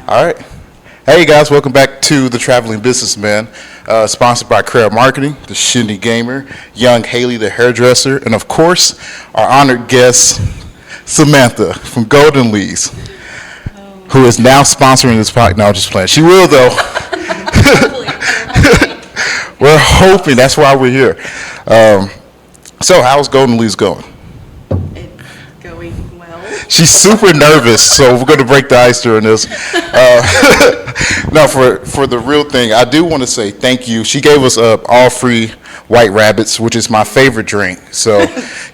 All right. Hey guys, welcome back to The Traveling Businessman, sponsored by Career Marketing, the Shindy Gamer, Young Haley, the hairdresser, and of course, our honored guest, Samantha from Golden Lee's, who is now sponsoring this podcast. No, I'm just playing. She will though. We're hoping. That's why we're here. So, how's Golden Lee's going? It's going well. She's super nervous, so we're going to break the ice during this. No, for the real thing, I do want to say thank you. She gave us all free White Rabbits, which is my favorite drink. So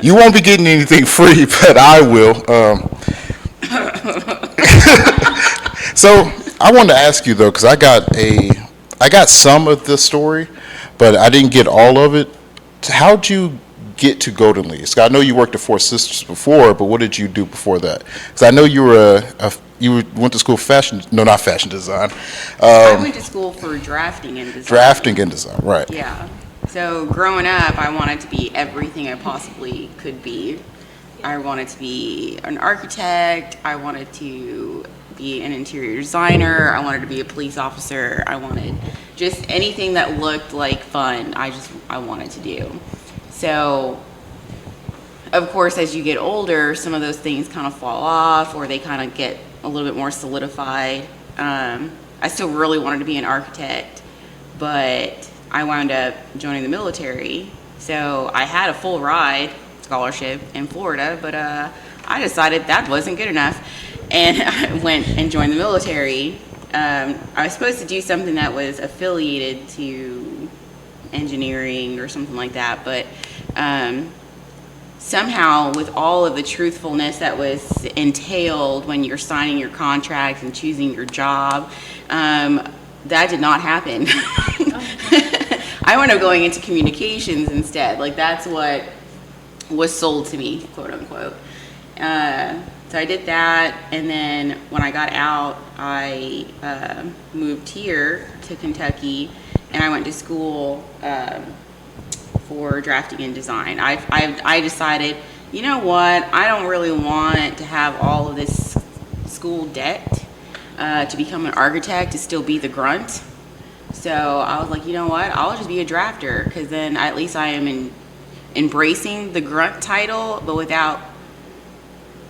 you won't be getting anything free, but I will. So I wanted to ask you though, because I got some of the story, but I didn't get all of it. How'd you get to Golden Lee's? I know you worked at Four Sisters before, but what did you do before that? Because I know you were you went to school not fashion design. I went to school for drafting and design. Drafting and design, right. Yeah. So growing up, I wanted to be everything I possibly could be. I wanted to be an architect. I wanted to be an interior designer. I wanted to be a police officer. I wanted just anything that looked like fun. I wanted to do. So, of course, as you get older, some of those things kind of fall off or they kind of get a little bit more solidified. I still really wanted to be an architect, but I wound up joining the military. So I had a full ride scholarship in Florida, but I decided that wasn't good enough. And I went and joined the military. I was supposed to do something that was affiliated to engineering or something like that, but somehow with all of the truthfulness that was entailed when you're signing your contract and choosing your job, that did not happen. I wound up going into communications instead. Like that's what was sold to me, quote unquote. So I did that, and then when I got out, I moved here to Kentucky, and I went to school for drafting and design. I decided, you know what, I don't really want to have all of this school debt to become an architect, to still be the grunt. So I was like, you know what, I'll just be a drafter, because then at least I am embracing the grunt title, but without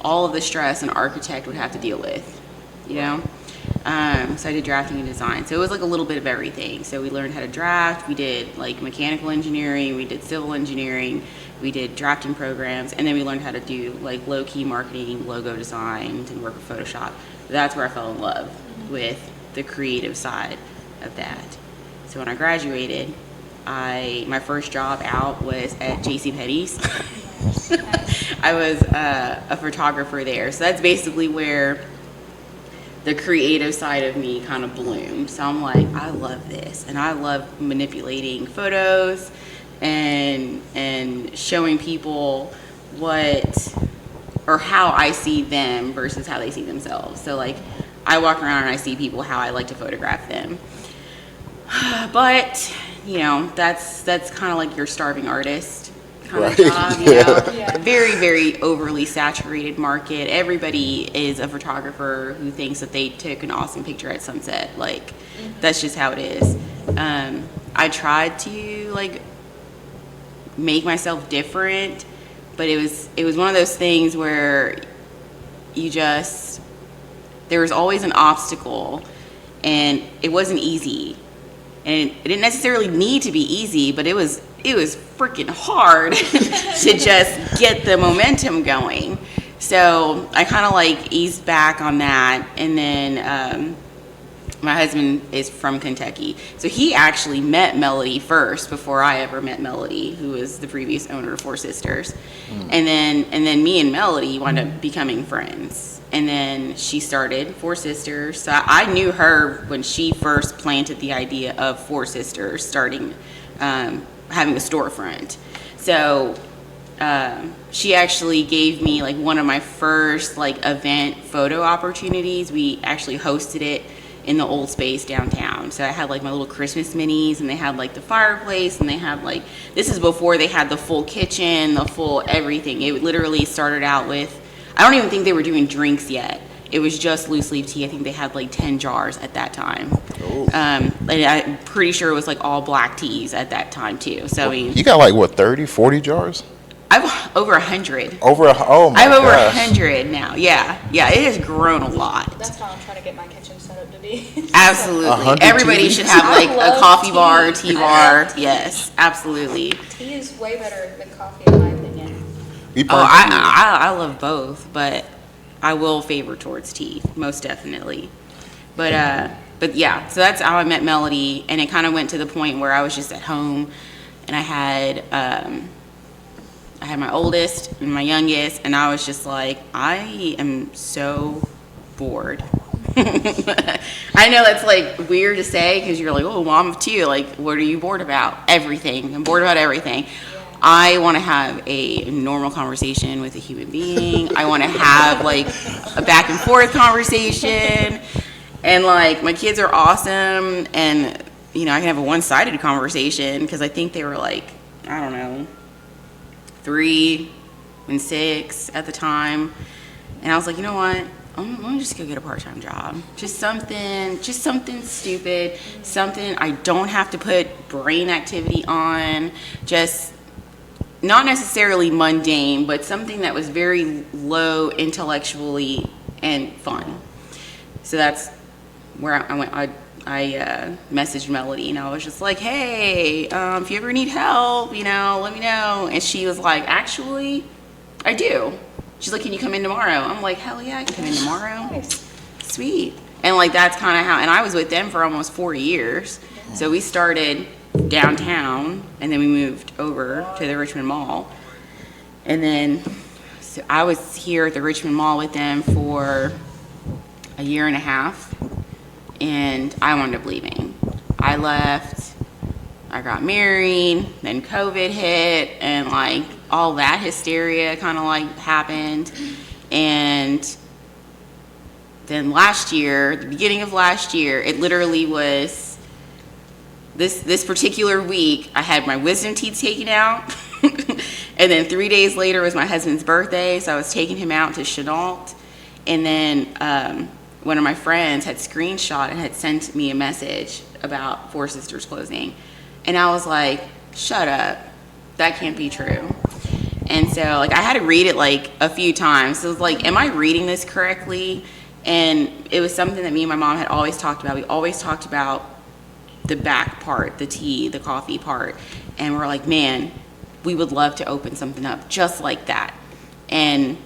all of the stress an architect would have to deal with, you know? So I did drafting and design. So it was like a little bit of everything. So we learned how to draft. We did like mechanical engineering. We did civil engineering. We did drafting programs. And then we learned how to do like low-key marketing, logo design, and work with Photoshop. That's where I fell in love with the creative side of that. So when I graduated, my first job out was at JCPenney's. I was a photographer there. So that's basically where the creative side of me kind of bloomed. So I'm like, I love this. And I love manipulating photos and showing people what or how I see them versus how they see themselves. So like I walk around and I see people how I like to photograph them. But, you know, that's kind of like your starving artist kind of job, you know. Yeah. Very, very overly saturated market. Everybody is a photographer who thinks that they took an awesome picture at sunset. Like, that's just how it is. I tried to like make myself different, but it was one of those things where there was always an obstacle, and it wasn't easy. And it didn't necessarily need to be easy, but it was freaking hard to just get the momentum going. So I kind of like eased back on that. And then my husband is from Kentucky. So he actually met Melody first before I ever met Melody, who was the previous owner of Four Sisters. And then me and Melody wound up becoming friends. And then she started Four Sisters. So I knew her when she first planted the idea of Four Sisters, starting having a storefront. So she actually gave me like one of my first like event photo opportunities. We actually hosted it in the old space downtown. So I had like my little Christmas minis, and they had like the fireplace, and they had like, this is before they had the full kitchen, the full everything. It literally started out with, I don't even think they were doing drinks yet. it was just loose leaf tea. I think they had like 10 jars at that time. Oh. And I'm pretty sure it was like all black teas at that time too. So I mean, You got like, what, 30, 40 jars? I've over 100. Oh my I have over gosh. 100 now. Yeah, it has grown a lot. That's how I'm trying to get my kitchen set up to be. Absolutely. 100 Everybody teas? should have I like a love coffee tea. bar, tea I bar. love tea. Yes, absolutely. Tea is way better than coffee, in my opinion. Me Oh, personally, I love both, but I will favor towards tea, most definitely. But yeah, so that's how I met Melody, and it kind of went to the point where I was just at home, and I had my oldest and my youngest, and I was just like, I am so bored. I know that's like weird to say because you're like, oh, mom of two, like, what are you bored about? Everything. I'm bored about everything. I want to have a normal conversation with a human being. I want to have like a back and forth conversation. And like my kids are awesome, and I can have a one-sided conversation because I think they were like, I don't know, 3 and 6 at the time. And I was like, you know what? I'm gonna just go get a part-time job. Just something stupid, something I don't have to put brain activity on. Just not necessarily mundane, but something that was very low intellectually and fun. So that's where I went. I messaged Melody, and I was just like, hey, if you ever need help, let me know. And she was like, actually, I do. She's like, can you come in tomorrow? I'm like, hell yeah, I can come in tomorrow. Nice. Sweet. And like, that's kind of how, and I was with them for almost 4 years. So we started downtown, and then we moved over to the Richmond Mall. And then so I was here at the Richmond Mall with them for a year and a half, and I wound up leaving. I left, I got married, then COVID hit, and like all that hysteria kind of like happened. And then last year, the beginning of last year, it literally was this particular week, I had my wisdom teeth taken out. And then 3 days later was my husband's birthday, so I was taking him out to Chenault. And then one of my friends had screenshot and had sent me a message about Four Sisters closing. And I was like, shut up. That can't be true. And so like I had to read it like a few times. So it was like, am I reading this correctly? And it was something that me and my mom had always talked about. We always talked about the back part, the tea, the coffee part. And we're like, man, we would love to open something up just like that. And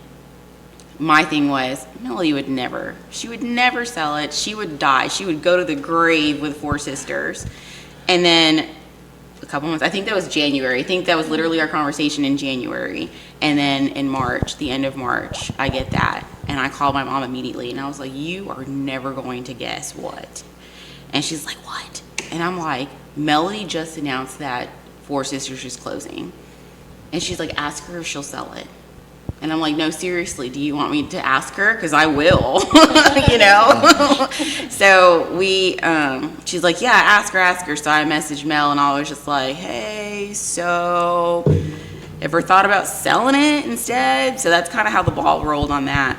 my thing was, Melody would never. She would never sell it. She would die. She would go to the grave with Four Sisters. And then a couple months, I think that was January. I think that was literally our conversation in January. And then in March, the end of March, I get that. And I called my mom immediately. And I was like, you are never going to guess what. And she's like, what? And I'm like, Melody just announced that Four Sisters is closing. And she's like, ask her if she'll sell it. And I'm like, no, seriously, do you want me to ask her? Because I will, So she's like, yeah, ask her. So I messaged Mel, and I was just like, hey, so ever thought about selling it instead? So that's kind of how the ball rolled on that.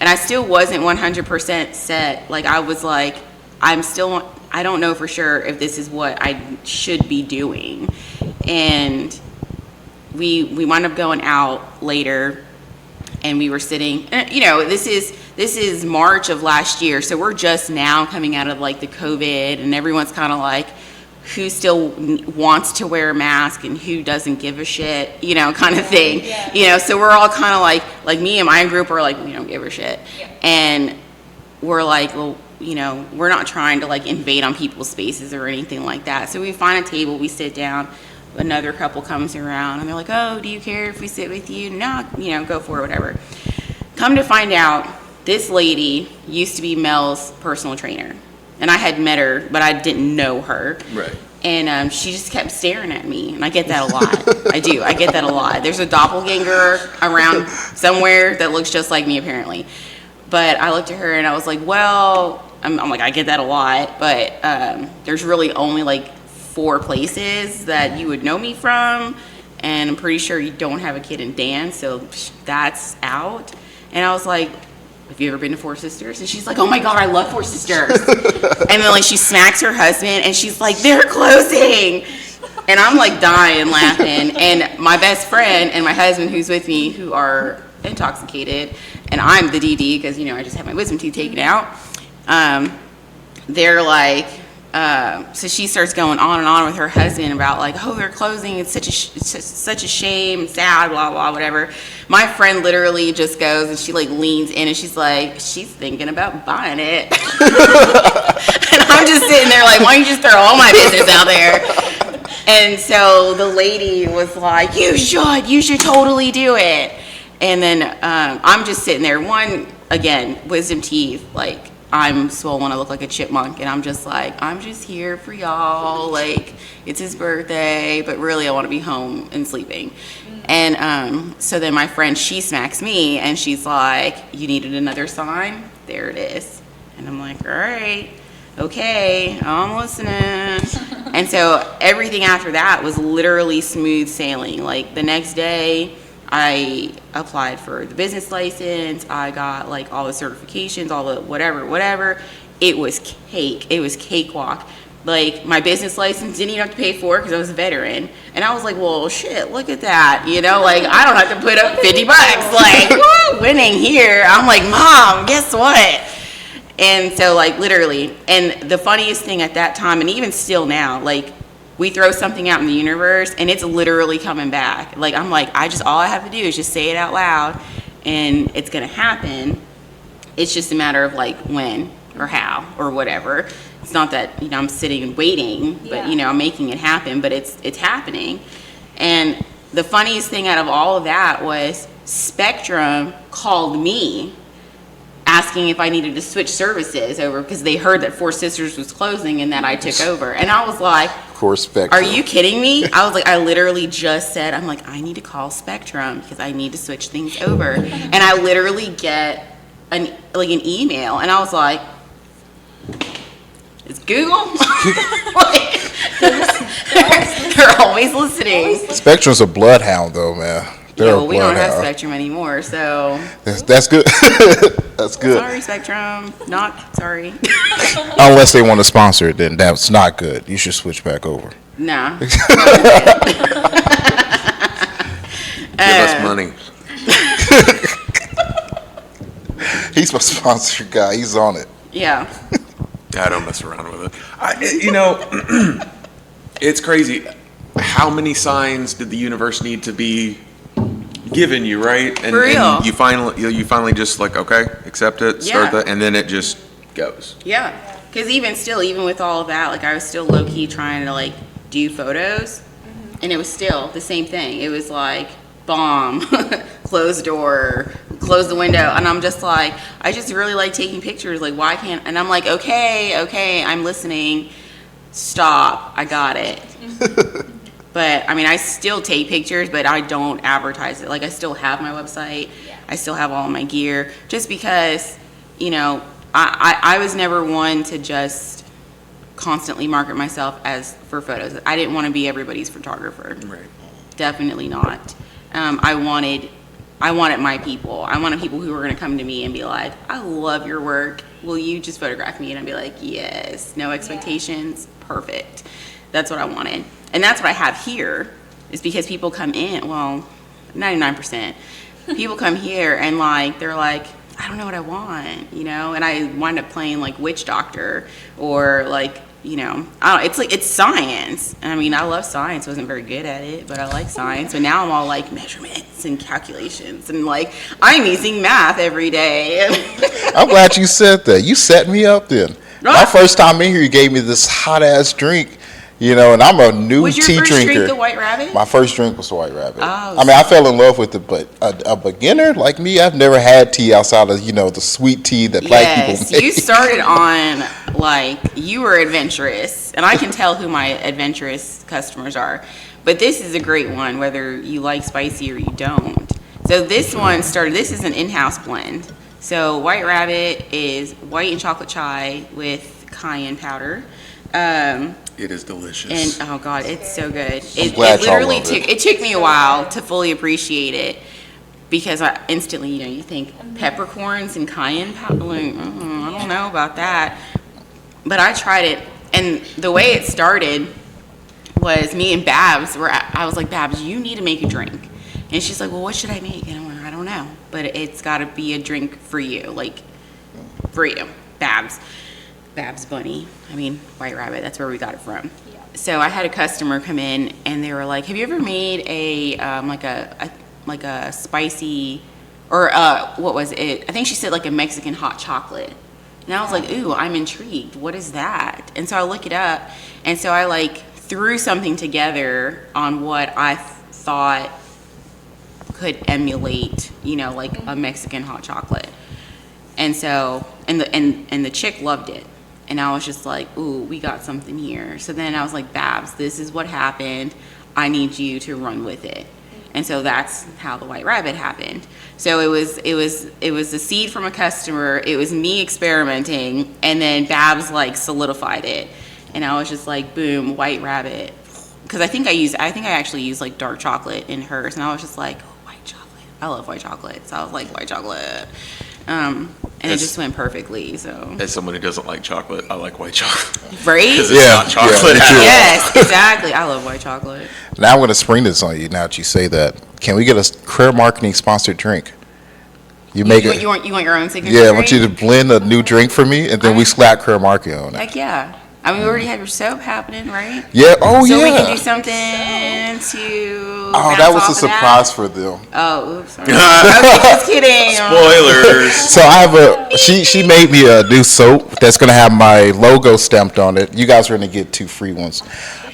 And I still wasn't 100% set. Like, I was like, I don't know for sure if this is what I should be doing. And we wound up going out later, and we were sitting, this is March of last year, so we're just now coming out of like the COVID, and everyone's kind of like, who still wants to wear a mask and who doesn't give a shit, kind of thing. Yeah. So we're all kind of like me and my group are like, we don't give a shit. Yeah. And we're like, well, we're not trying to like invade on people's spaces or anything like that. So we find a table, we sit down, another couple comes around, and they're like, oh, do you care if we sit with you? No, go for it, whatever. Come to find out, this lady used to be Mel's personal trainer. And I had met her, but I didn't know her. Right. And she just kept staring at me, and I get that a lot. I do. I get that a lot. There's a doppelganger around somewhere that looks just like me, apparently. But I looked at her, and I was like, well, I'm like, I get that a lot, but there's really only like 4 places that you would know me from, and I'm pretty sure you don't have a kid in dance, so that's out. And I was like, have you ever been to Four Sisters? And she's like, oh my God, I love Four Sisters. And then like she smacks her husband and she's like, they're closing. And I'm like dying laughing. And my best friend and my husband who's with me, who are intoxicated, and I'm the DD because, I just had my wisdom teeth taken out. They're like, so she starts going on and on with her husband about like, oh, they're closing. It's such a shame, sad, blah, blah, whatever. My friend literally just goes and she like leans in and she's like, she's thinking about buying it. And I'm just sitting there like, why don't you just throw all my business out there? And so the lady was like, you should totally do it. And then I'm just sitting there. One, again, wisdom teeth, like, I'm swollen, I look like a chipmunk, and I'm just like, I'm just here for y'all, like, it's his birthday, but really I want to be home and sleeping. And so then my friend, she smacks me, and she's like, you needed another sign? There it is. And I'm like, all right, okay, I'm listening. And so everything after that was literally smooth sailing. Like, the next day, I applied for the business license. I got like all the certifications, all the whatever. It was cake. It was cakewalk. Like, my business license didn't even have to pay for it because I was a veteran. And I was like, well, shit, look at that. Like, I don't have to put up $50. Like, woo, winning here. I'm like, Mom, guess what? And so, like, literally. And the funniest thing at that time, and even still now, like, we throw something out in the universe and it's literally coming back. Like, I'm like, all I have to do is just say it out loud and it's going to happen. It's just a matter of like when or how or whatever. It's not that, I'm sitting and waiting, but I'm making it happen, but it's happening. And the funniest thing out of all of that was Spectrum called me asking if I needed to switch services over because they heard that Four Sisters was closing and that I took over. And I was like, of course, Spectrum. Are you kidding me? I was like, I literally just said, I'm like, I need to call Spectrum because I need to switch things over. And I literally get an email and I was like, it's Google? Like, they're always listening. Spectrum's a bloodhound though, man. Well, we don't have Spectrum anymore, so. That's good. That's good. Sorry, Spectrum. Not sorry. Unless they want to sponsor it, then that's not good. You should switch back over. Nah. Give us money. He's my sponsor guy. He's on it. Yeah. I don't mess around with it. It's crazy. How many signs did the universe need to be given you, right? And, For real. And you finally just like, okay, accept it, start Yeah. that, and then it just goes. Yeah. Because even with all of that, like, I was still low-key trying to, like, do photos. And it was still the same thing. It was like, bomb, close door, close the window. And I'm just like, I just really like taking pictures. Like, why can't, and I'm like, okay, I'm listening. Stop. I got it. But, I mean, I still take pictures, but I don't advertise it. Like, I still have my website. Yeah. I still have all my gear. Just because, I was never one to just constantly market myself as for photos. I didn't want to be everybody's photographer. Right. Definitely not. I wanted my people. I wanted people who were going to come to me and be like, I love your work. Will you just photograph me? And I'd be like, yes. No expectations. Perfect. That's what I wanted. And that's what I have here, is because people come in, well, 99%. People come here and like, they're like, I don't know what I want, and I wind up playing like witch doctor or like, I don't know, it's science. I mean, I love science. I wasn't very good at it, but I like science. But now I'm all like measurements and calculations and like, I'm using math every day. I'm glad you said that. You set me up then. My first time in here, you gave me this hot ass drink. And I'm a new Was your tea first drinker. drink the White Rabbit? My first drink was White Rabbit. Oh, I mean, I fell in love with it, but a beginner like me, I've never had tea outside of, the sweet tea that black people Yes, make. you started on, like, you were adventurous, and I can tell who my adventurous customers are. But this is a great one, whether you like spicy or you don't. So this is an in-house blend. So White Rabbit is white and chocolate chai with cayenne powder. It is delicious. And oh god, it's so good. It glad y'all literally love it. took me a while to fully appreciate it. because I instantly, you think peppercorns and cayenne powder. Like, I don't know about that. But I tried it, and the way it started was me and Babs I was like, Babs, you need to make a drink. And she's like, well, what should I make? And I'm like, I don't know, but it's got to be a drink for you, like for you, Babs Bunny. White Rabbit, that's where we got it from. Yeah. So I had a customer come in, and they were like, have you ever made a spicy, or what was it? I think she said like a Mexican hot chocolate. And I was like, ooh, I'm intrigued. What is that? And so I look it up, and so I like threw something together on what I thought could emulate, like a Mexican hot chocolate. And so, and the chick loved it. And I was just like, ooh, we got something here. So then I was like, Babs, this is what happened. I need you to run with it. And so that's how the White Rabbit happened. So it was a seed from a customer. It was me experimenting, and then Babs like solidified it. And I was just like, boom, White Rabbit. Because I think I actually used like dark chocolate in hers, and I was just like, oh, white chocolate. I love white chocolate, so I was like, white chocolate. And it just went perfectly. So As someone who doesn't like chocolate, I like white chocolate. right? Because it's not chocolate me at too. all. Yes, exactly. I love white chocolate. Now I'm going to spring this on you. Now that you say that, can we get a Career Marketing sponsored drink? You make it. You want your own signature? Yeah, I want you drink? to blend a new drink for me, and then we slap Career Marketing on it. Heck yeah. We already have your soap happening, right? Yeah. Oh So yeah. we can do something to. Oh, that was a surprise for them. Oh, oops. Sorry. Okay, just kidding. Spoilers. So I have she made me a new soap that's gonna have my logo stamped on it. You guys are gonna get 2 free ones.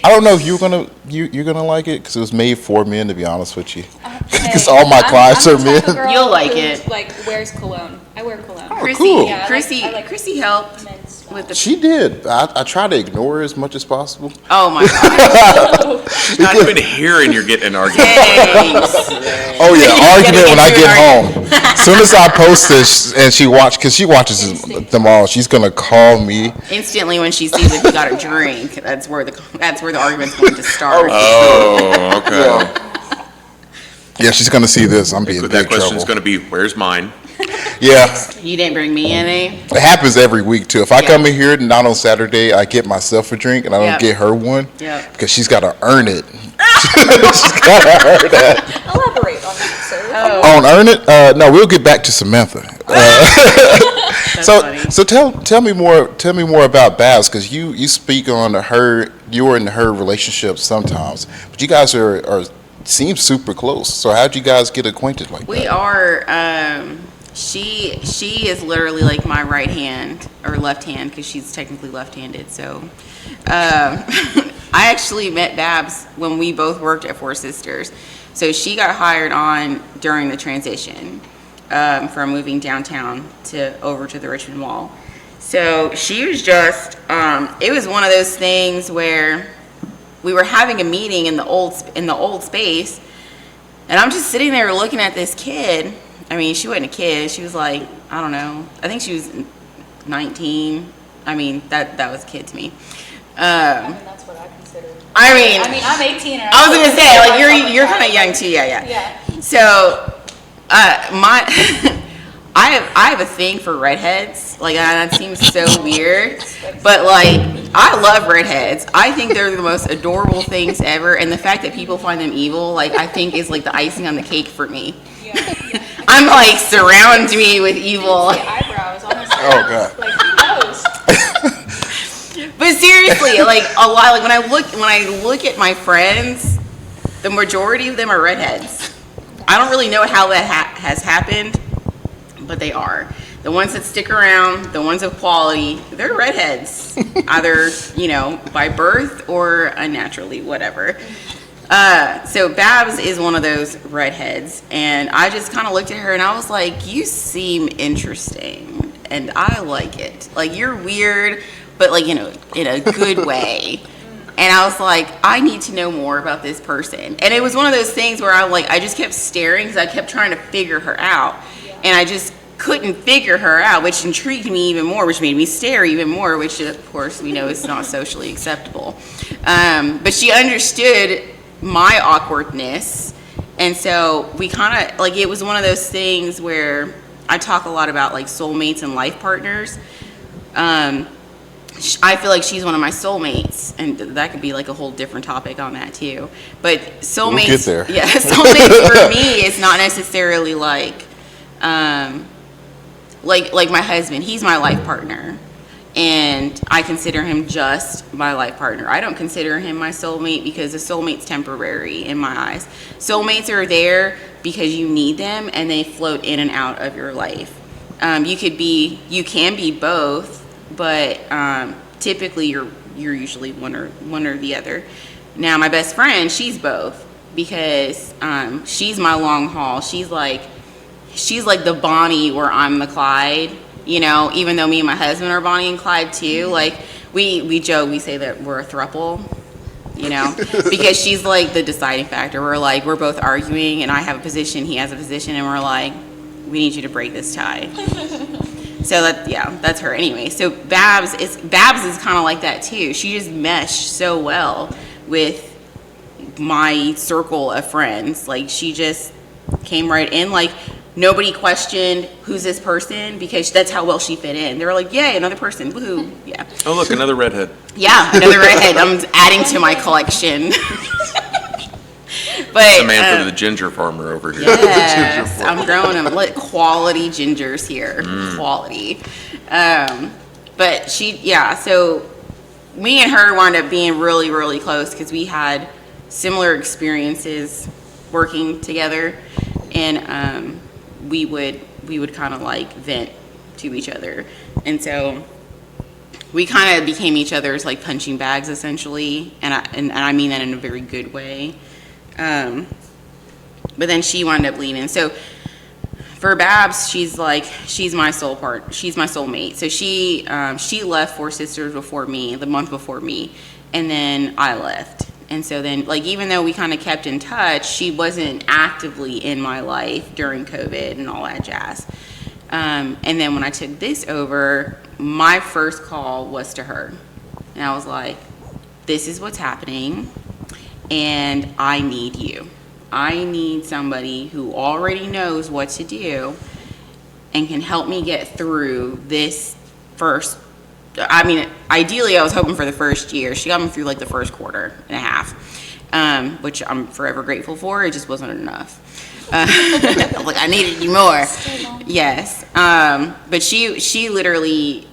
I don't know if you're gonna like it because it was made for men, to be honest with you. Because all my clients are men. You'll like it. Like wears cologne. I wear cologne. Chrissy, cool. Yeah, I like Chrissy helped men's stuff. with the. She did. I try to ignore her as much as possible. Oh my god. Not even hearing you're getting an argument. Thanks. Oh yeah, You're argument when I gonna get get home. As soon as I post this and she because she watches them all, she's gonna call me. Instantly when she sees if you got a drink, that's where the argument's going to start. Oh, okay. Yeah, she's gonna see this. I'm being in That big question's trouble. going to be, where's mine? Yeah, You didn't bring me any. it happens every week too. If I Yeah. come in here not on Saturday, I get myself a drink and I don't Yep. get her one Yep. because she's got to earn it. She's got to earn that. Elaborate on that, sir. Oh, On earn it? No, we'll get back to Samantha. that's funny. So tell me more about Babs because you speak on you and her relationship sometimes, but you guys are seem super close. So how'd you guys get acquainted like We that? are. She is literally like my right hand or left hand because she's technically left-handed. So, I actually met Babs when we both worked at Four Sisters. So she got hired on during the transition from moving downtown over to the Richmond Mall. So she was just. It was one of those things where we were having a meeting in the old space, and I'm just sitting there looking at this kid. I mean, she wasn't a kid. She was like, I don't know. I think she was 19. I mean, that was a kid to me. That's what I consider. I mean, I'm 18. And I was gonna say, like, I'm you're kind of young too. Yeah. Yeah. So, I have a thing for redheads. Like, that seems so weird, but like, I love redheads. I think they're the most adorable things ever, and the fact that people find them evil, like, I think is like the icing on the cake for me. Yeah. I'm like, surround me with evil. The eyebrows, honestly. Oh, God. Like, who knows? But seriously, like a lot, like when I look at my friends, the majority of them are redheads. I don't really know how that has happened, but they are. The ones that stick around, the ones of quality, they're redheads, either by birth or unnaturally, whatever. So Babs is one of those redheads, and I just kind of looked at her and I was like, you seem interesting, and I like it. Like, you're weird, but like, in a good way. And I was like, I need to know more about this person. And it was one of those things where I just kept staring because I kept trying to figure her out, and I just couldn't figure her out, which intrigued me even more, which made me stare even more, which of course we know is not socially acceptable. But she understood my awkwardness And so we kind of, like, it was one of those things where I talk a lot about, like, soulmates and life partners. I feel like she's one of my soulmates, and that could be like a whole different topic on that too. But soulmates, We'll get there. yeah, soulmates for me is not necessarily like my husband. He's my life partner, and I consider him just my life partner. I don't consider him my soulmate because a soulmate's temporary in my eyes. Soulmates are there because you need them, and they float in and out of your life. You can be both. But typically you're usually one or the other. Now my best friend, she's both, because she's my long haul. She's like the Bonnie where I'm the Clyde. You know, even though me and my husband are Bonnie and Clyde too. Like we joke, we say that we're a throuple. You know, because she's like the deciding factor. We're both arguing, and I have a position, he has a position, and we're like, we need you to break this tie. So that's her anyway. So Babs is kind of like that too. She just meshed so well with my circle of friends. Like, she just came right in. Like, nobody questioned who's this person, because that's how well she fit in. They were like, yay, another person, woohoo, yeah. Oh, look, another redhead. Yeah, another redhead. I'm adding to my collection. But Samantha, the ginger farmer over here. yes, I'm growing them. Quality gingers here. Quality. But so me and her wound up being really, really close because we had similar experiences working together, and we would kind of like vent to each other. And so we kind of became each other's like punching bags essentially, and I mean that in a very good way. But then she wound up leaving. So for Babs, she's my soulmate. So she left Four Sisters before me, the month before me, and then I left. And so then, like, even though we kind of kept in touch, she wasn't actively in my life during COVID and all that jazz. And then when I took this over, my first call was to her. And I was like, this is what's happening, and I need you. I need somebody who already knows what to do and can help me get through this first. I mean, ideally, I was hoping for the first year. She got me through like the first quarter and a half, which I'm forever grateful for. It just wasn't enough. I was like, I needed you more. Yes. But she literally,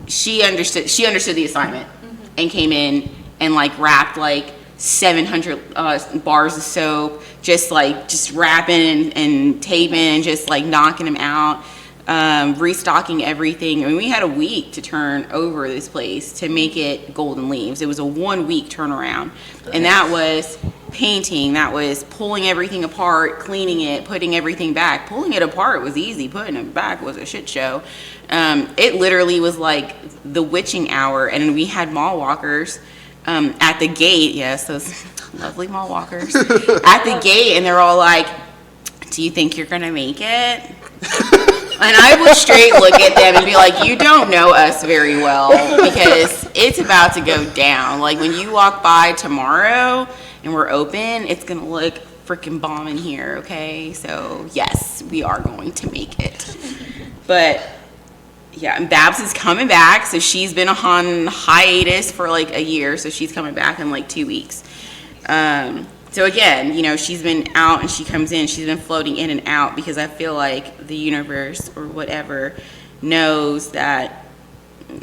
she understood the assignment and came in and like wrapped like 700 bars of soap, just wrapping and taping and just like knocking them out, restocking everything. I mean, we had a week to turn over this place to make it Golden Leaves. It was a 1 week turnaround, and that was painting, that was pulling everything apart, cleaning it, putting everything back. Pulling it apart was easy, putting it back was a shit show. It literally was like the witching hour, and we had mall walkers at the gate. Yes, those lovely mall walkers at the gate, and they're all like, do you think you're gonna make it? And I would straight look at them and be like, you don't know us very well, because it's about to go down. Like, when you walk by tomorrow and we're open, it's gonna look freaking bomb in here, okay? So yes, we are going to make it. But yeah, and Babs is coming back, so she's been on hiatus for like a year, so she's coming back in like 2 weeks. So again, you know, she's been out and she comes in, she's been floating in and out, because I feel like the universe or whatever knows that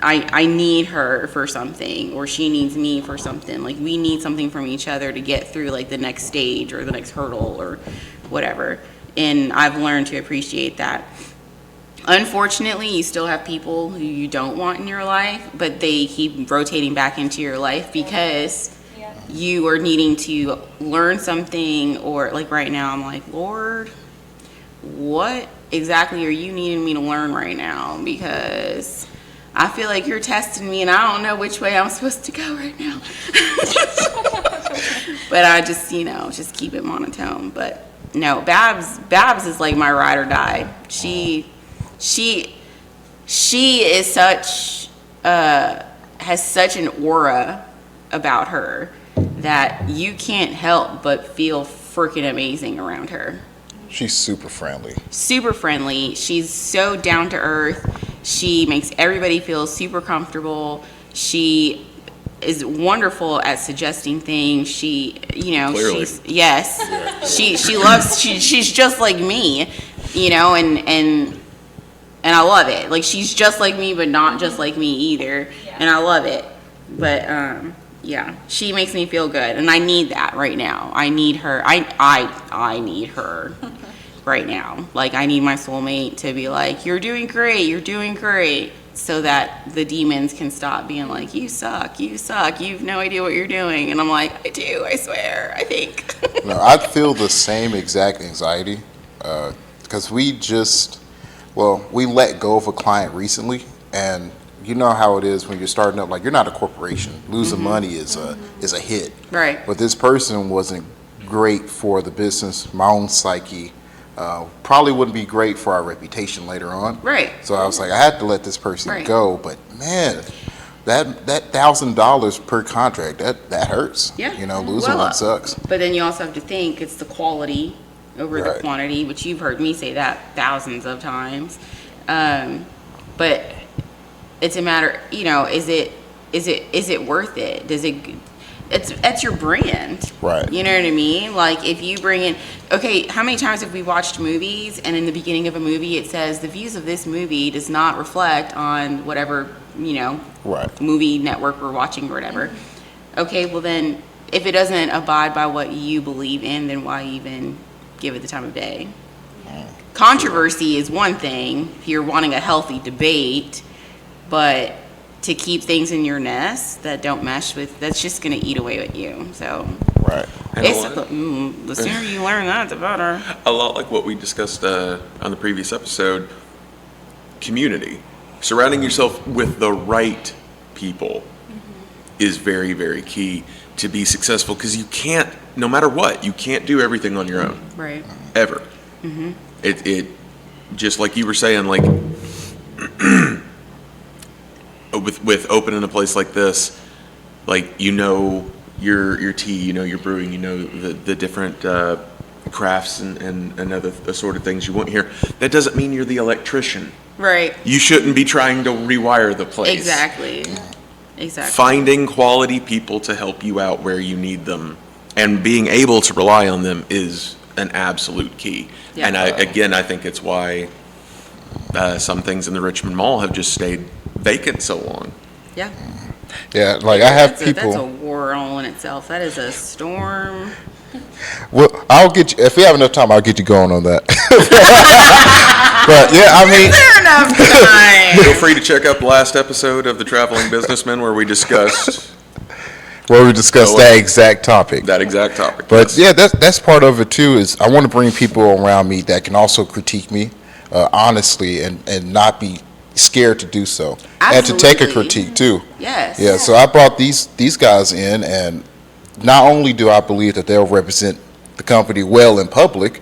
I need her for something, or she needs me for something. Like, we need something from each other to get through like the next stage or the next hurdle or whatever. And I've learned to appreciate that. Unfortunately, you still have people who you don't want in your life, but they keep rotating back into your life because you are needing to learn something. Or like right now, I'm like, Lord, what exactly are you needing me to learn right now? Because I feel like you're testing me and I don't know which way I'm supposed to go right now. But I just, just keep it monotone. But no, Babs is like my ride or die. She is such, has such an aura about her that you can't help but feel freaking amazing around her. She's super friendly. Super friendly. She's so down to earth. She makes everybody feel super comfortable. She is wonderful at suggesting things. She, Clearly. she's just like me, and I love it. Like, she's just like me, but not just like me either. Yeah. And I love it. But, yeah, she makes me feel good, and I need that right now. I need her. I need her right now. Like, I need my soulmate to be like, you're doing great, so that the demons can stop being like, you suck, you've no idea what you're doing. And I'm like, I do, I swear, I think. No, I feel the same exact anxiety because we let go of a client recently, and you know how it is when you're starting up. Like, you're not a corporation. Losing money is a hit. Right. But this person wasn't great for the business, my own psyche. Probably wouldn't be great for our reputation later on. Right. So I was like, I had to let this person Right. go. But man, that $1,000 per contract, that hurts. Yeah. Losing one sucks. But then you also have to think it's the quality over the Right. quantity, which you've heard me say that thousands of times. But it's a matter, is it worth it? It's your brand. Right. You know what I mean? Like, if you bring in, okay, how many times have we watched movies and in the beginning of a movie it says the views of this movie does not reflect on whatever, Right. movie network we're watching or whatever. Okay, well then, if it doesn't abide by what you believe in, then why even give it the time of day? Controversy is one thing if you're wanting a healthy debate, but to keep things in your nest that don't mesh with, that's just going to eat away at you. So Right. And a lot- the sooner you learn that, the better. A lot like what we discussed on the previous episode, community. Surrounding yourself with the right people is very, very key to be successful, because you can't, no matter what, you can't do everything on your own, Right. ever. It just like you were saying, like with opening a place like this, like, your tea, your brewing, the different crafts and other assorted things you want here. That doesn't mean you're the electrician. Right. You shouldn't be trying to rewire the place. Exactly. Finding quality people to help you out where you need them and being able to rely on them is an absolute key. Yeah. And I think it's why some things in the Richmond Mall have just stayed vacant so long. Yeah. Yeah, like I have That's a people. war all in itself. That is a storm. Well, I'll get you if we have enough time. I'll get you going on that. But yeah, I mean, Fair enough time. Feel free to check out the last episode of The Traveling Businessman where we discussed where we discussed that exact topic. that exact topic. But yes. yeah, that's part of it too. Is I want to bring people around me that can also critique me honestly and not be scared to do so, and to take a Absolutely. critique too. Yes. Yeah, so I brought these guys in, and not only do I believe that they'll represent the company well in public,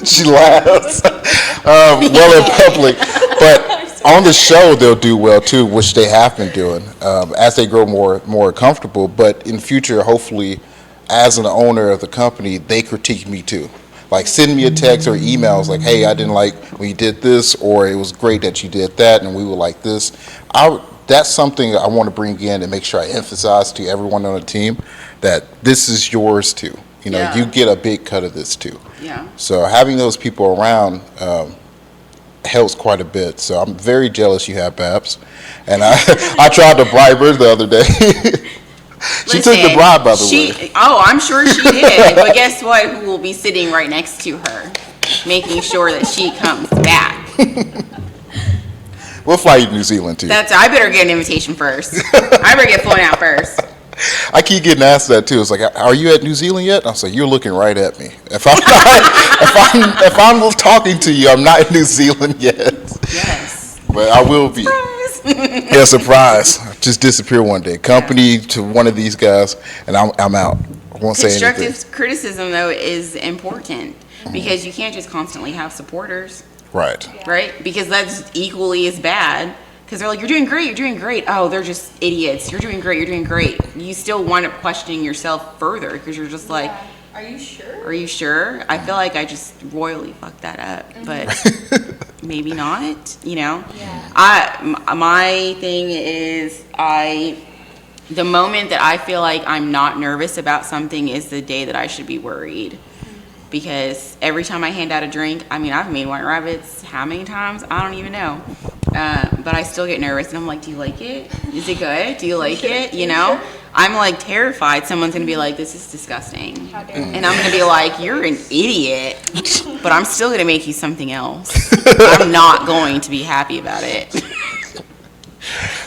she laughs, well in public, but on the show they'll do well too, which they have been doing as they grow more comfortable. But in future, hopefully, as an owner of the company, they critique me too. Like, send me a text or emails like, hey, I didn't like when you did this, or it was great that you did that, and we would like this. That's something I want to bring in and make sure I emphasize to everyone on the team that this is yours too. Yeah. You get a big cut of this too. Yeah. So having those people around helps quite a bit. So I'm very jealous you have Babs. And I tried to bribe her the other day. She took the Listen, bribe, by the way. Oh, I'm sure she did. But guess what? Who will be sitting right next to her, making sure that she comes back? We'll fly you to New Zealand too. I better get an invitation first. I better get flown out first. I keep getting asked that too. It's like, are you at New Zealand yet? I was like, you're looking right at me. If I'm talking to you, I'm not in New Zealand yet. Yes. But I will be. Yeah, surprise. Just disappear one day. Company to one of these guys, and I'm out. I won't say anything. Constructive criticism, though, is important because you can't just constantly have supporters, Right. right? Because that's equally as bad. Because they're like, you're doing great, you're doing great. Oh, they're just idiots. You're doing great, you're doing great. You still wind up questioning yourself further because you're just like, Are you sure? Are you sure? I feel like I just royally fucked that up, but maybe not, you know? Yeah. My thing is the moment that I feel like I'm not nervous about something is the day that I should be worried. Because every time I hand out a drink, I mean, I've made white rabbits how many times? I don't even know. But I still get nervous, and I'm like, do you like it? Is it good? Do you like it? You know? I'm like terrified someone's gonna be like, this is disgusting. How dare you. And I'm gonna be like, you're an idiot, but I'm still gonna make you something else. I'm not going to be happy about it.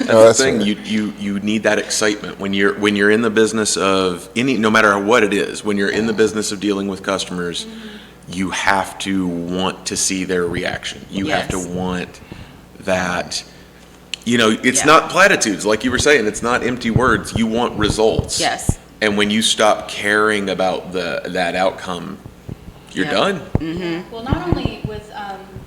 That's the thing. You need that excitement when you're in the business of no matter what it is. When you're in the business of dealing with customers, you have to want to see their reaction. You have to want that. You know, it's not platitudes, like you were saying. It's not empty words. You want results. Yes. And when you stop caring about that outcome, you're done. Mm-hmm. Well, not only with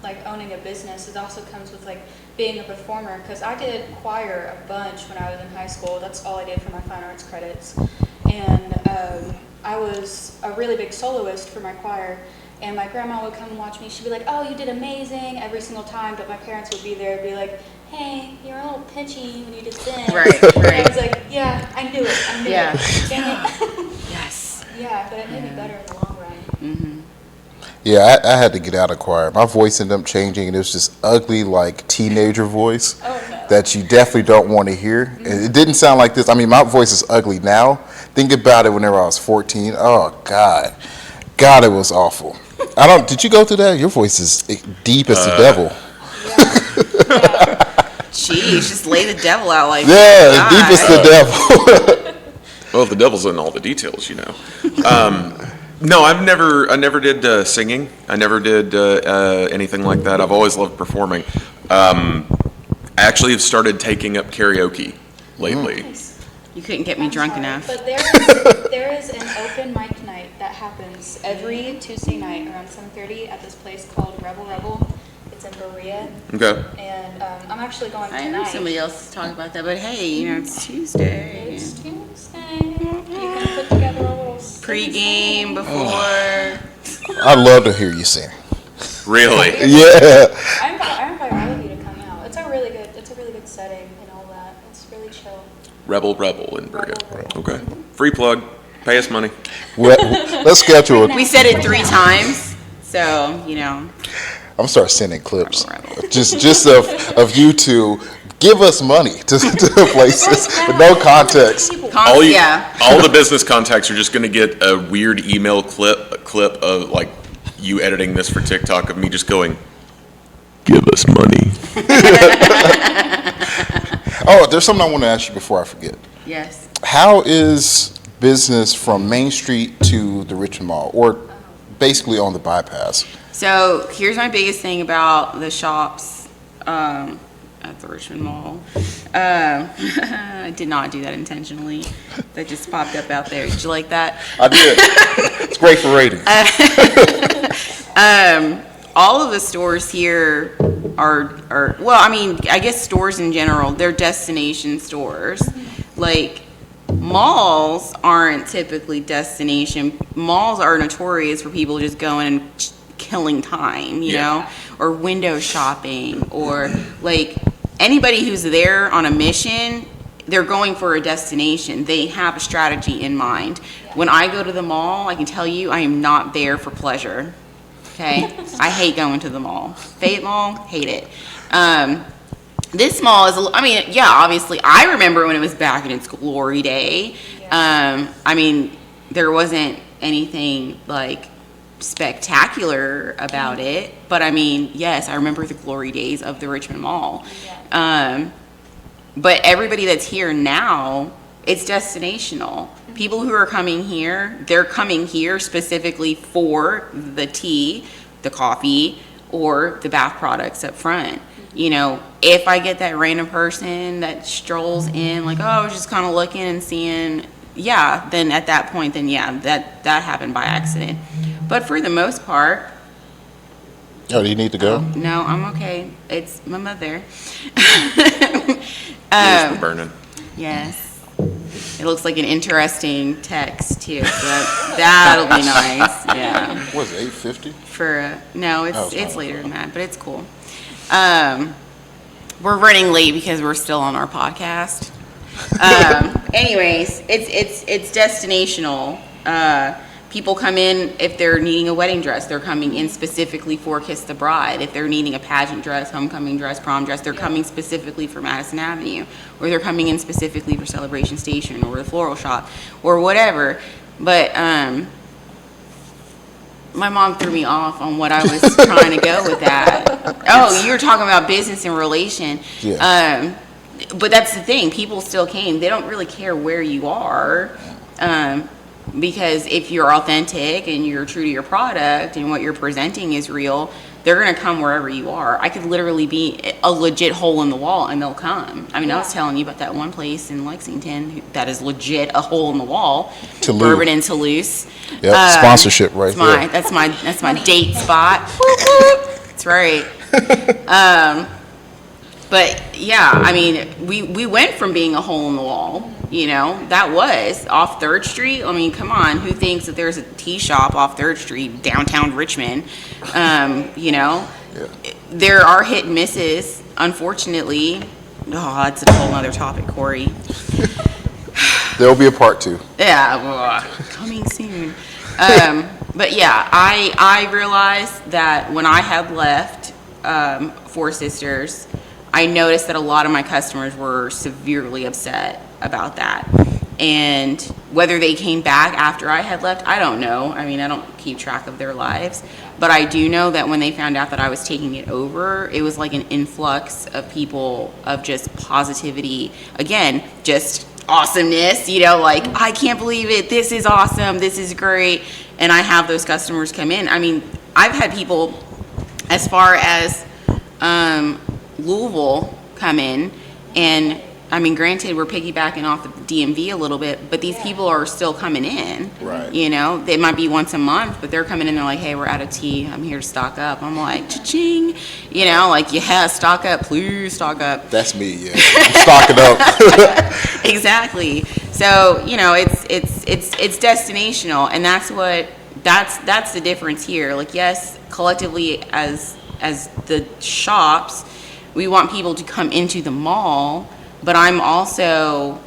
like owning a business, it also comes with like being a performer. Because I did choir a bunch when I was in high school. That's all I did for my fine arts credits, and I was a really big soloist for my choir. And my grandma would come and watch me. She'd be like, "Oh, you did amazing," every single time. But my parents would be there and be like, "Hey, you're a little pitchy when you did this." Right, And I right. was like, "Yeah, I knew it. I knew Yeah. it. Dang it." Yes. Yeah, but it made me better in the long run. Mm-hmm. Yeah, I had to get out of choir. My voice ended up changing, and it was just ugly, like teenager voice Oh no. that you definitely don't want to hear. It didn't sound like this. I mean, my voice is ugly now. Think about it whenever I was 14. Oh, God. God, it was awful. Did you go through that? Your voice is deep as the devil. Jeez, just lay the devil out like Yeah, deep as the devil. Well, the devil's in all the details, you know. No, I never did singing. I never did anything like that. I've always loved performing. I actually have started taking up karaoke lately. Nice. You couldn't get me I'm drunk sorry, enough. But there is an open mic night that happens every Tuesday night around 7:30 at this place called Rebel. It's in Berea, Okay. and I'm actually going I tonight. know somebody else to talk about that, but hey, you know, it's Tuesday. It's Tuesday. You can put together a little Pre-game, before. I love to hear you sing. Really? Yeah. I invite all of you to come out. It's a really good setting and all that. It's really chill. Rebel in Berea. Rebel. Okay. Free plug. Pay us money. Well, let's schedule it. We said it 3 times, so, you know. I'm gonna start sending clips, Rebel. just of you two. Give us money to places with no context. All the business contacts are just going to get a weird email clip of like you editing this for TikTok of me just going, "Give us money." Oh, there's something I want to ask you before I forget. Yes. How is business from Main Street to the Richmond Mall, or basically on the bypass? So here's my biggest thing about the shops at the Richmond Mall. I did not do that intentionally. That just popped up out there. Did you like that? I did. It's great for ratings. All of the stores here are well, I mean, I guess stores in general, they're destination stores. Like, malls aren't typically destination. Malls are notorious for people just going and killing time, you know, or window shopping, or like anybody who's there on a mission, they're going for a destination. They have a strategy in mind. When I go to the mall, I can tell you I am not there for pleasure. Okay? I hate going to the mall. Fayette Mall, hate it. This mall is, I mean, yeah, obviously, I remember when it was back in its glory day. I mean, there wasn't anything like spectacular about it, but I mean, yes, I remember the glory days of the Richmond Mall. But everybody that's here now, it's destinational. People who are coming here, they're coming here specifically for the tea, the coffee, or the bath products up front. You know, if I get that random person that strolls in, like, oh, I was just kind of looking and seeing, yeah, then at that point, then yeah, that happened by accident. But for the most part, Oh, do you need to go? no, I'm okay. It's my mother. Ears for burning. Yes. It looks like an interesting text too. So that'll be nice. Yeah. What is it, 850? No, Oh, it's it's later not. than that, but it's cool. We're running late because we're still on our podcast. Anyways, it's destinational. People come in if they're needing a wedding dress, they're coming in specifically for Kiss the Bride. If they're needing a pageant dress, homecoming dress, prom dress, they're coming specifically for Madison Avenue, or they're coming in specifically for Celebration Station or the floral shop or whatever. But my mom threw me off on what I was trying to go with that. Oh, you were talking about business and relation. Yeah. But that's the thing. People still came. They don't really care where you are. Because if you're authentic and you're true to your product and what you're presenting is real, they're going to come wherever you are. I could literally be a legit hole in the wall and they'll come. I mean, I was telling you about that one place in Lexington that is legit a hole in the wall. Toulouse. Bourbon in Toulouse. Yep, sponsorship right there. That's my date spot. That's right. But yeah, I mean, we went from being a hole in the wall, that was off 3rd Street. I mean, come on, who thinks that there's a tea shop off 3rd Street, downtown Richmond? Yeah. There are hit and misses, unfortunately. Oh, that's a whole other topic, Corey. There'll be a part 2. Yeah, coming soon. But yeah, I realized that when I had left Four Sisters, I noticed that a lot of my customers were severely upset about that. And whether they came back after I had left, I don't know. I mean, I don't keep track of their lives. But I do know that when they found out that I was taking it over, it was like an influx of people of just positivity. Again, just awesomeness, like, I can't believe it. This is awesome. This is great. And I have those customers come in. I mean, I've had people as far as Louisville come in, and I mean, granted, we're piggybacking off the DMV a little bit, but these people are still coming in. Right. They might be once a month, but they're coming in, they're like, hey, we're out of tea. I'm here to stock up. I'm like, cha-ching. Yeah, stock up, please stock up. That's me, yeah. I'm stocking up. Exactly. So, it's destinational, and that's the difference here. Like, yes, collectively as the shops, we want people to come into the mall, but I'm also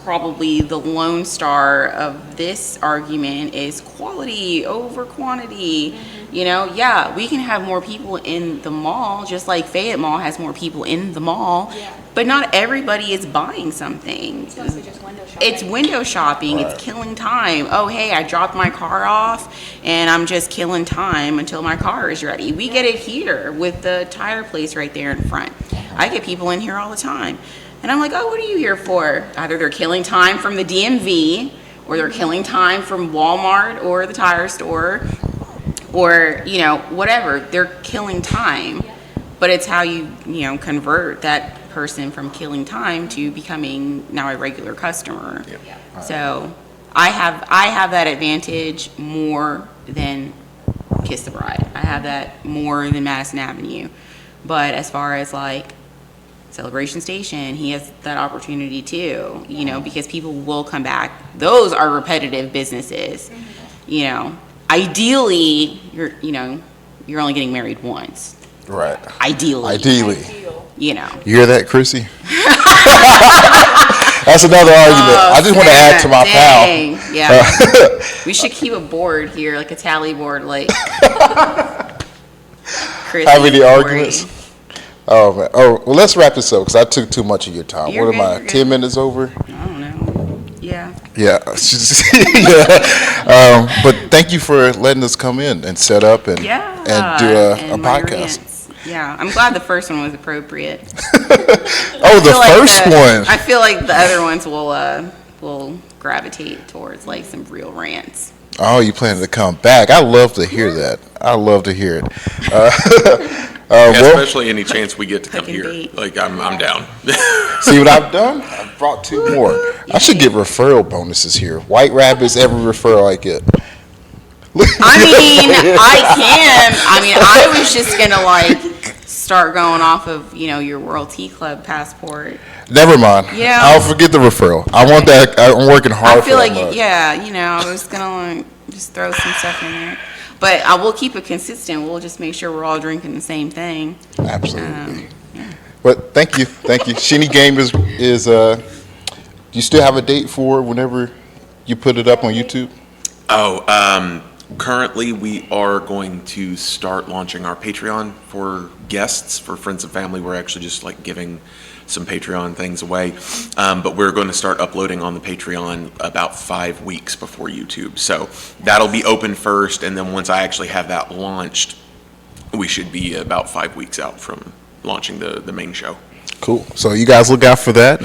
probably the lone star of this argument is quality over quantity. Yeah, we can have more people in the mall, just like Fayette Mall has more people in the mall, but not everybody is buying something. It's mostly just window shopping. It's window shopping. Right. It's killing time. Oh, hey, I dropped my car off and I'm just killing time until my car is ready. We get it here with the tire place right there in front. I get people in here all the time. And I'm like, oh, what are you here for? Either they're killing time from the DMV, or they're killing time from Walmart or the tire store, or, whatever. They're killing time. But it's how you, convert that person from killing time to becoming now a regular customer. Yeah. So I have that advantage more than Kiss the Bride. I have that more than Madison Avenue. But as far as like Celebration Station, he has that opportunity too, because people will come back. Those are repetitive businesses. Ideally, you're only getting married once. Right. Ideally. Ideal. You hear that, Chrissy? That's another argument. I just want to add to my dang. pal. Yeah. We should keep a board here, like a tally board, like Chris. How many arguments? Oh, man. Oh, well, let's wrap this up because I took too much of your time. You're What am good, I, you're 10 good. minutes over? I don't know. Yeah. Yeah. But thank you for letting us come in and set up and do a and my podcast. rants. Yeah, I'm glad the first one was appropriate. Oh, the first one. I feel like the other ones will gravitate towards like some real rants. Oh, you planning to come back? I love to hear that. I love to hear it. Yeah, Well, especially any chance we get to come Cooking here. bait. Like, I'm down. see what I've done? I've brought 2 more. I should get referral bonuses here. White Rabbits, every referral I get. I mean, I can. I mean, I was just gonna like start going off of, your World Tea Club passport. Never mind. Yeah. I'll forget the referral. I want that. I'm working hard I feel for like, that mug. I was gonna just throw some stuff in there. But I will keep it consistent. We'll just make sure we're all drinking the same thing. Absolutely. But thank you. Shinny Game is do you still have a date for whenever you put it up on YouTube? Currently, we are going to start launching our Patreon for guests, for friends and family. We're actually just like giving some Patreon things away. But we're going to start uploading on the Patreon about 5 weeks before YouTube. So that'll be open first, and then once I actually have that launched, we should be about 5 weeks out from launching the main show. Cool. So you guys look out for that.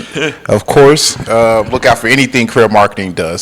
Of course, look out for anything Career Marketing does.